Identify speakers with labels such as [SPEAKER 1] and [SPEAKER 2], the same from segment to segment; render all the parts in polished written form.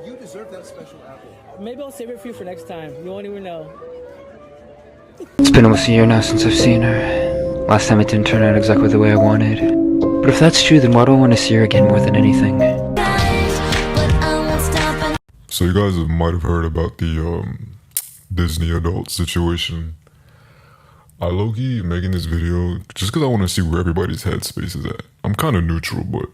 [SPEAKER 1] You deserve that special apple.
[SPEAKER 2] Maybe I'll save it for you for next time. You won't even know.
[SPEAKER 3] It's been almost a year now since I've seen her. Last time it didn't turn out exactly the way I wanted. But if that's true, then why do I want to see her again more than anything?
[SPEAKER 4] So you guys might have heard about the Disney adult situation. I low-key making this video just because I want to see where everybody's headspace is at. I'm kind of neutral, but...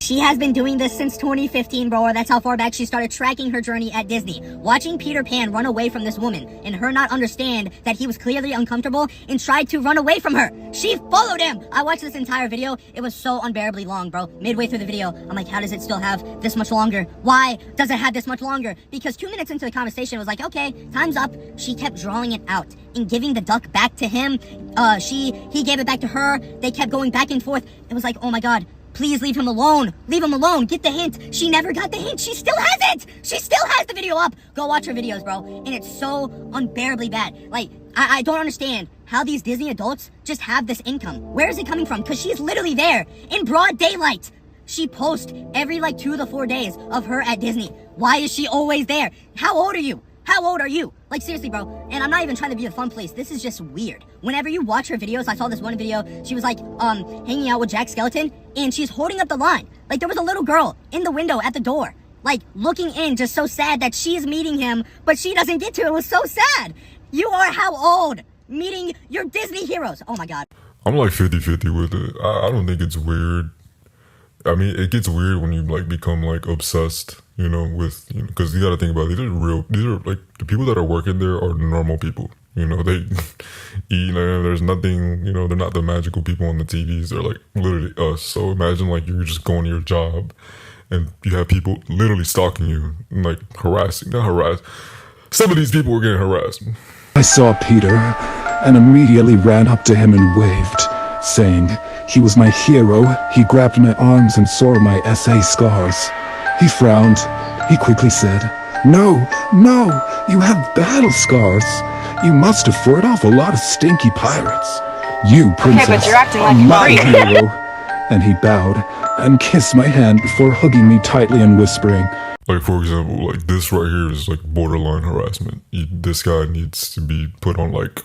[SPEAKER 5] She has been doing this since 2015, bro, or that's how far back she started tracking her journey at Disney. Watching Peter Pan run away from this woman and her not understand that he was clearly uncomfortable and tried to run away from her. She followed him. I watched this entire video. It was so unbearably long, bro. Midway through the video, I'm like, how does it still have this much longer? Why does it have this much longer? Because 2 minutes into the conversation, it was like, okay, time's up. She kept drawing it out and giving the duck back to him. He gave it back to her. They kept going back and forth. It was like, oh my God. Please leave him alone. Leave him alone. Get the hint. She never got the hint. She still has it. She still has the video up. Go watch her videos, bro. And it's so unbearably bad. Like, I don't understand how these Disney adults just have this income. Where is it coming from? Because she's literally there in broad daylight. She posts every like 2 to 4 days of her at Disney. Why is she always there? How old are you? How old are you? Like, seriously, bro. And I'm not even trying to be a fun place. This is just weird. Whenever you watch her videos, I saw this one video. She was like, hanging out with Jack Skellington, and she's holding up the line. Like, there was a little girl in the window at the door, like, looking in, just so sad that she's meeting him, but she doesn't get to. It was so sad. You are how old? Meeting your Disney heroes. Oh, my God.
[SPEAKER 4] I'm like 50-50 with it. I don't think it's weird. I mean, it gets weird when you like become like obsessed, you know, with, you know, because you got to think about it. These are like the people that are working there are normal people, you know, they eat, there's nothing, you know, they're not the magical people on the TVs. They're like literally us. So imagine like you're just going to your job and you have people literally stalking you and like not harass. Some of these people were getting harassed.
[SPEAKER 6] I saw Peter and immediately ran up to him and waved, saying he was my hero. He grabbed my arms and saw my SA scars. He frowned. He quickly said, No, you have battle scars. You must have fought off a lot of stinky pirates. You, princess,
[SPEAKER 7] but you're acting like
[SPEAKER 6] my
[SPEAKER 7] a freak.
[SPEAKER 6] hero. And he bowed and kissed my hand before hugging me tightly and whispering,
[SPEAKER 4] Like, for example, like this right here is like borderline harassment. This guy needs to be put on like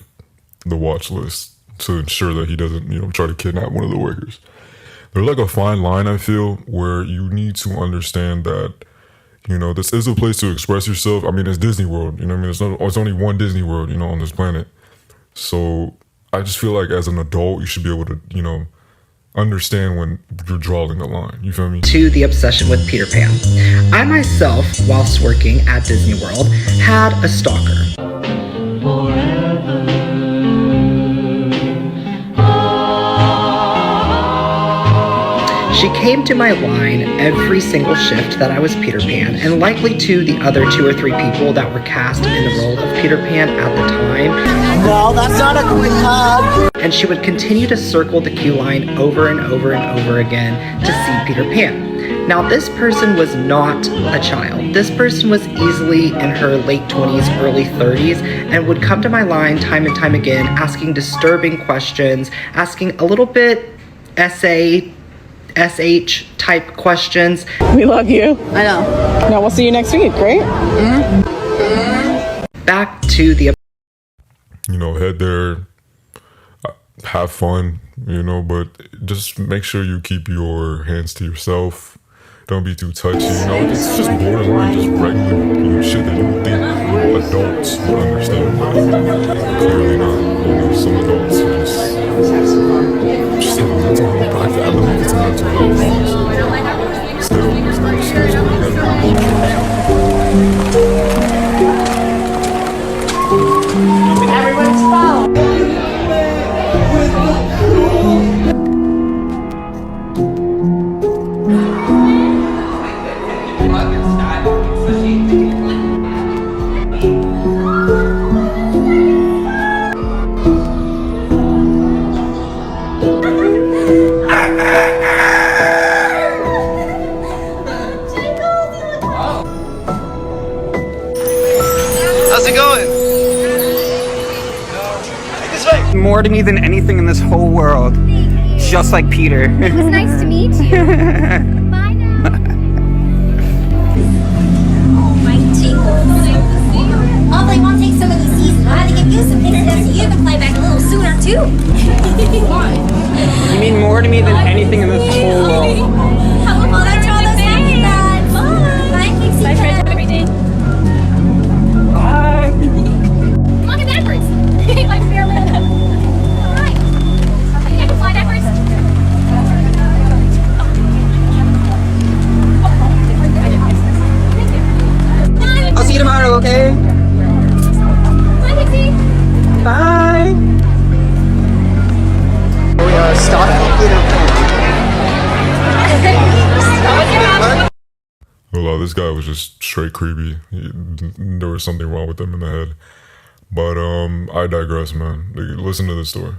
[SPEAKER 4] the watch list to ensure that he doesn't, you know, try to kidnap one of the workers. There's like a fine line, I feel, where you need to understand that, you know, this is a place to express yourself. I mean, it's Disney World, you know what I mean? It's only one Disney World, you know, on this planet. So I just feel like as an adult, you should be able to, you know, understand when you're drawing the line. You feel me?
[SPEAKER 8] To the obsession with Peter Pan. I myself, whilst working at Disney World, had a stalker. She came to my line every single shift that I was Peter Pan, and likely to the other 2 or 3 people that were cast in the role of Peter Pan at the time.
[SPEAKER 2] No, that's not a quick hug.
[SPEAKER 8] And she would continue to circle the queue line over and over and over again to see Peter Pan. Now, this person was not a child. This person was easily in her late 20s, early 30s, and would come to my line time and time again, asking disturbing questions, asking a little bit SH type questions.
[SPEAKER 7] We love you.
[SPEAKER 5] I know.
[SPEAKER 7] No, we'll see you next week, right?
[SPEAKER 8] Back to the...
[SPEAKER 4] You know, head there, have fun, you know, but just make sure you keep your hands to yourself. Don't be too touchy, you know, it's just borderline, just regular, you know, shit that you would think adults would understand, but clearly not. You know, some adults just have a mental health, but I believe it's a mental health thing. Still, there's no excuse for
[SPEAKER 7] Everyone's fault.
[SPEAKER 9] How's it going?
[SPEAKER 10] More to me than anything in this whole world. Just like Peter.
[SPEAKER 11] It was nice to meet you. Bye now.
[SPEAKER 4] this guy was just straight creepy. There was something wrong with him in the head. But I digress, man. Listen to this story.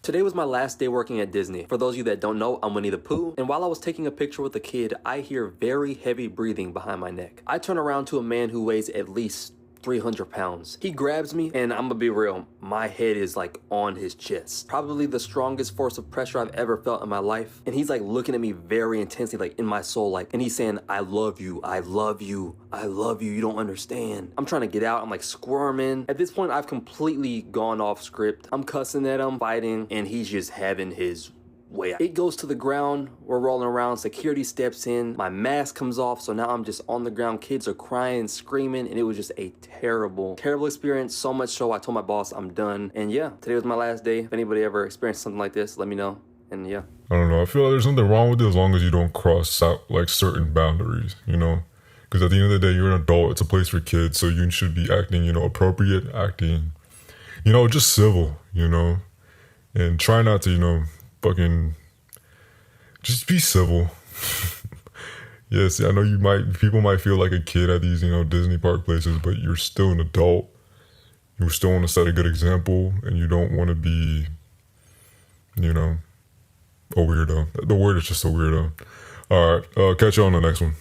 [SPEAKER 1] Today was my last day working at Disney. For those of you that don't know, I'm Winnie the Pooh, and while I was taking a picture with a kid, I hear very heavy breathing behind my neck. I turn around to a man who weighs at least 300 pounds. He grabs me, and I'm gonna be real, my head is like on his chest. Probably the strongest force of pressure I've ever felt in my life. And he's like looking at me very intensely, like in my soul, like, and he's saying, I love you, I love you, I love you, you don't understand. I'm trying to get out, I'm like squirming. At this point, I've completely gone off script. I'm cussing at him, fighting, and he's just having his way out. It goes to the ground, we're rolling around, security steps in, my mask comes off, so now I'm just on the ground. Kids are crying, screaming, and it was just a terrible experience. So much so I told my boss I'm done. And yeah, today was my last day. If anybody ever experienced something like this, let me know. And yeah,
[SPEAKER 4] I don't know, I feel like there's nothing wrong with it as long as you don't cross out like certain boundaries, you know, because at the end of the day, you're an adult. It's a place for kids, so you should be acting, you know, appropriate, acting, you know, just civil, you know, and try not to, you know, fucking just be civil. Yes, I know people might feel like a kid at these, you know, Disney park places, but you're still an adult. You still want to set a good example, and you don't want to be, you know, a weirdo. The word is just a weirdo. All right, catch you on the next one.